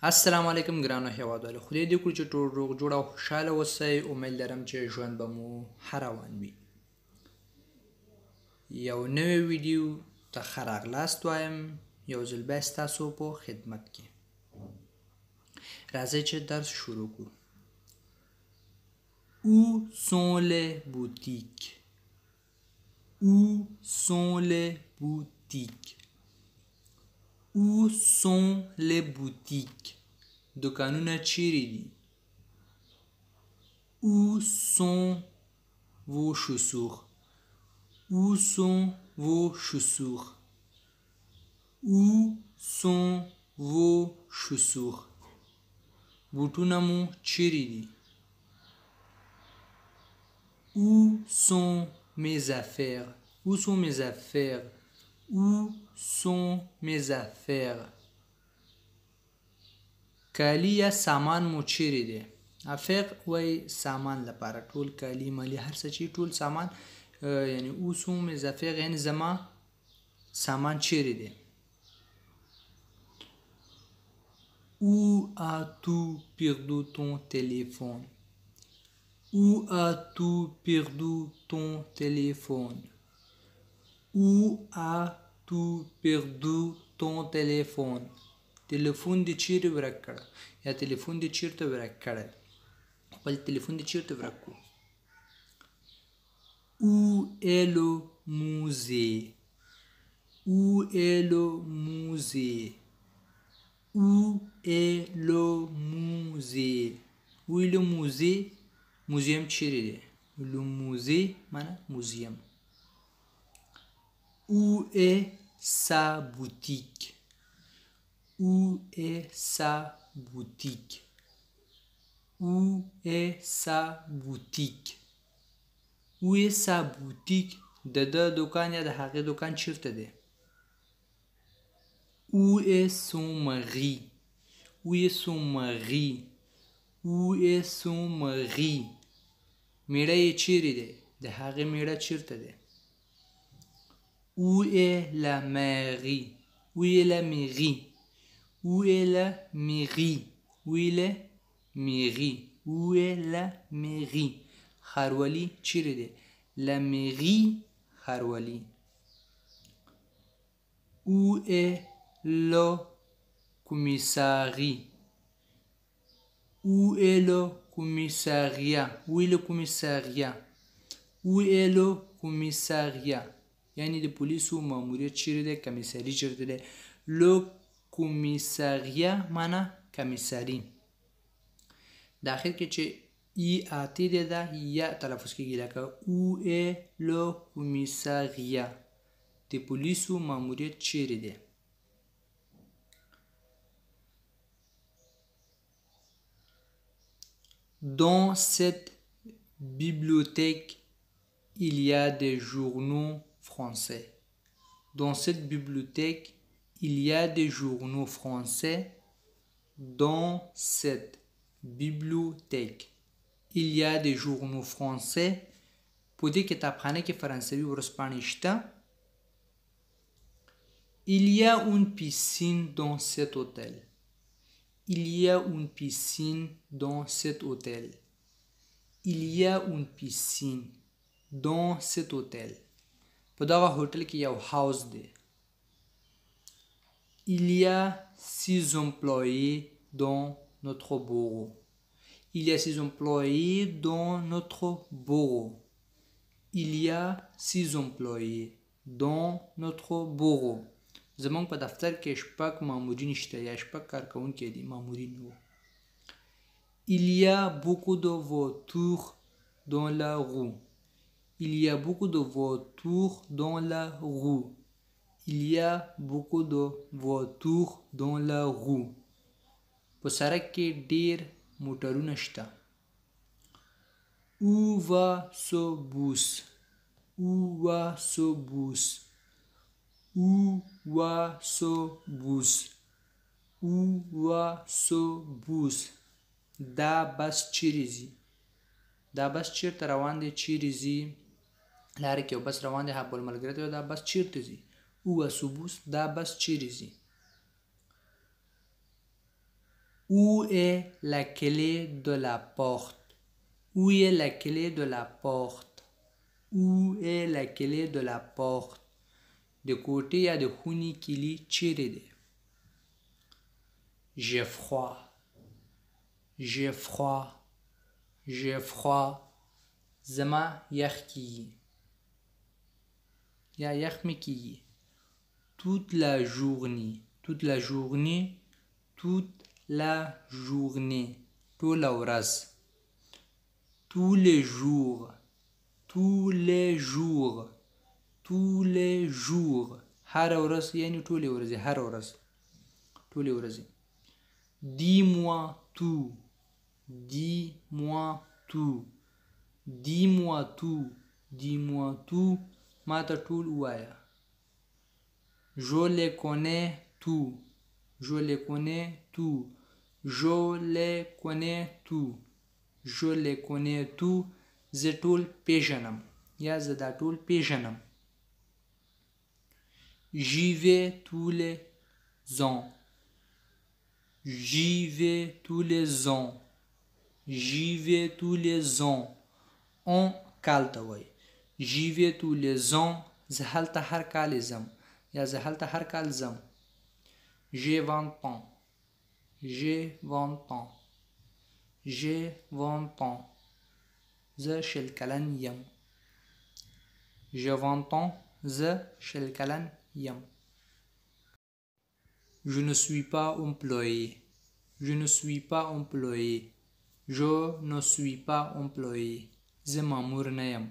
السلام علیکم ګرانو هیوادوالو، خدای دې وکړي چې ټول روغ جوړ او خوشحاله اوسئ. امید لرم چې ژوند به مو ښه روان وي. یو نوی ویډیو ته ښه راغلاست وایم. یو ځل بیا ستاسو په خدمت کې راځئ چې درس شروع کړو. Où sont les boutiques? Où sont les boutiques? Où sont les boutiques? دکانونه چیرې دي؟ Où sont vos chaussures? Où sont vos chaussures? Où sont vos chaussures? بوټونه مو چیرې دي؟ Où sont mes affaires? Où sont mes affaires? Où sont mes affaires? کالی یا سامان مو چیرې دی؟ افیق وای سامان لپاره، ټول کالی مالی هر څه چې ټول سامان، یعنی او sont mes affaires یعنی زما سامان چیرې دی. Où as-tu perdu ton téléphone? Où as-tu perdu ton téléphone? Où as-tu perdu ton téléphone? تلیفون دې چیرې ورک کړه یا تلیفون دې چیرته ورک کړی؟ خپل تلیفون دې چیرته ورک کړو. Où est le musée? Où est le musée? Où est le musée? Où est le musée? موزیم چیرې دی؟ le musée معنی موزیم. Où est sa boutique? Où est sa boutique? Où est sa boutique? Où est sa boutique? د دکان یا د هغې دکان چیرته دی؟ Où est son mari? Où est son mari? Où est son mari? میړه یې چیرې دی؟ د هغې میړه چیرته دی؟ Où est la mairie? Où est la mairie? Où est la mairie? Où est la mairie? Où est la mairie? ښاروالي چیرې دی؟ La mairie ښاروالي. Où est le commissariat? Où est le commissariat? Où est le commissariat? Où est le commissariat? یعنی د پولیسو ماموریت چیرې دی؟ کمیساري چیرته دی؟ le commissariat معنا کمیساري. د اخر کې چې ای آتی دی دا یا تلفظ کېږي لکه او est le commissariat. د پولیسو ماموریت چیرې دی؟ Dans cette bibliothèque, il y a des journaux français. Dans cette bibliothèque, il y a des journaux français. Dans cette bibliothèque, il y a des journaux français. په دې کتابخانه کې فرانسوي ورځپاڼې شته. Il y a une piscine dans cet hôtel. Il y a une piscine dans cet hôtel. Il y a une piscine dans cet hôtel. په دغه هوټل کې یو هاوس دی. Il y a 6 employés dans notre bureau. Il y a 6 employés dans notre bureau. Il y a 6 employés dans notre bureau. زمونږ په دفتر کې شپږ مامورین شته یا شپږ کارکوونکي دي، مامورین وو. Il y a beaucoup de voitures dans la rue. Il y a beaucoup de voitures dans la rue. Il y a beaucoup de voitures dans la rue. په سړک کې ډیر موټرونه شته. Où va ce bus? Où va ce bus? Où va ce bus? Où va ce bus? دا بس چیرې ځي؟ دا بس چیرته روان دی؟ چیرې ځي؟ لاره کې یو بس روان دی، هغه بل ملګری ته دا بس چیرته ځي؟ Où va ce bus? دا بس چیرې ځي؟ Où est la clé de la porte? Où est la clé de la porte? Où est la clé de la porte? د کوټې یا د خونې کیلي چیرې دی؟ J'ai froid. J'ai froid. J'ai froid. زما یخ کیږي یا یخ مې کیږي. Toute la journée. Toute la journée. Toute la journée. ټوله ورځ. Tous les jours. Tous les jours. Tous les jours. هر ورځ یعنی ټولې ورځې. هر ورځ ټولې ورځې. Dis-moi tout. Dis-moi tout. Dis-moi tout. Dis-moi tout. ما ته ټول ووایه. Je les connais tout. Je les connais tout. Je les connais tout. Je les connais tout. زه ټول پیژنم یا زه دا ټول پیژنم. J'y vais tous les ans. J'y vais tous les ans. J'y vais tous les ans. On کال ته وایي. J'y vais tous les ans. زه هلته هر کال ځم یا زه هلته هر کال ځم. J'ai 20 ans. J'ai 20 ans. J'ai 20 ans. زه شل کلن یم. J'ai 20 ans. زه شل کلن یم. Je ne suis pas employé. Je ne suis pas employé. Je ne suis pas employé. زه مامور نه یم.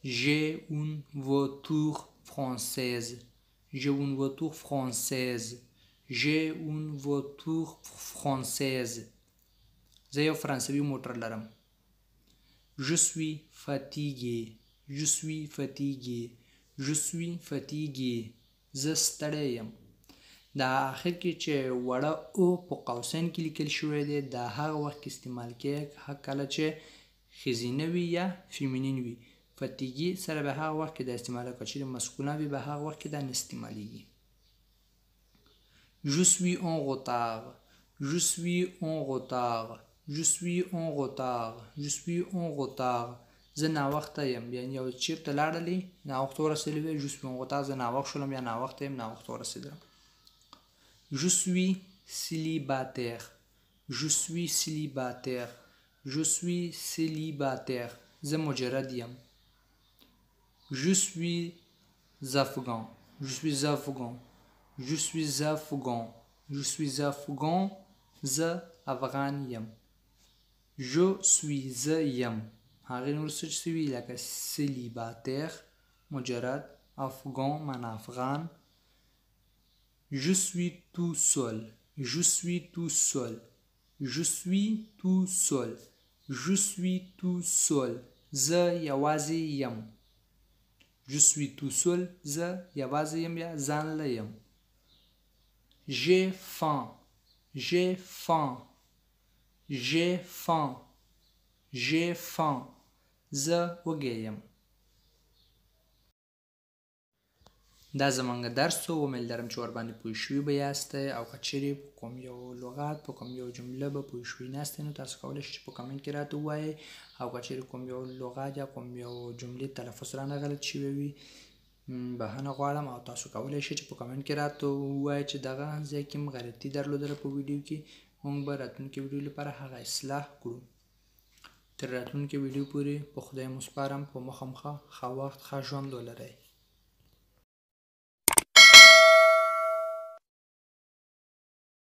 J'ai une voiture française. J'ai une voiture française. J'ai une voiture française. زه یو فرانسوي موټر لرم. Je suis fatigué. Je suis fatigué. Je suis fatigué. زه ستړی یم. دا آخر کې چې وړه او په قوسین کې لیکل شوی دی دا هغه وخت کې استعمال کیږي کله چې ښځینه وي یا فیمینین وي. فتیګي سره به هغه وخت کې دا استعمال کړي چې مسکونه وي به هغه وخت کې دا نه استعمالیږي. Je suis en retard. Je suis en retard. Je suis en retard. Je suis en retard. زه ناوخته یم. یعنې یو چېرته لاړلی ناوخته ورسېدلی وی. Je suis en retard. زه ناوخت شولم یا ناوخته یم ناوخته ورسېدلم. Je suis célibataire. Je suis célibataire. Je suis célibataire. زه مجرد یم. Je suis afghan. Je suis afghan. Je suis afghan. Je suis afghan. زه افغان یم. Je suis زه یم. هغې نور څه چې وي لکه célibataire مجرد افغان معنا افغان. Je suis tout seul. Je suis tout seul. Je suis tout seul. Je suis tout seul. زه یوازې یم. Je suis tout seul. زه یوازې یم یا ځان له یم. J'ai faim. J'ai faim. J'ai faim. J'ai faim. زه وږی یم. دا زمونږ درس و. امید لرم چې ورباندې پوه شوي به یاستئ او که چیرې په کوم یو لغت په کوم یو جمله به پوه شوي ناستئ نو تاسو کولی شئ چې په کمنټ کې راته ووایئ او که چیرې کوم یو لغت یا کوم یو جملې تلفظ رانه غلط شوی وي بهانه غواړم او تاسو کولی شئ چې په کمنټ کې راته ووایئ چې دغه ځای کې م غلطي درلودله په ویډیو کې موږ به راتلونکي ویډیو لپاره هغه اصلاح کړو. تر راتلونکي ویډیو پورې په خدای مو سپارم. په مخه ښه وخت ښه ژوند ولرئ.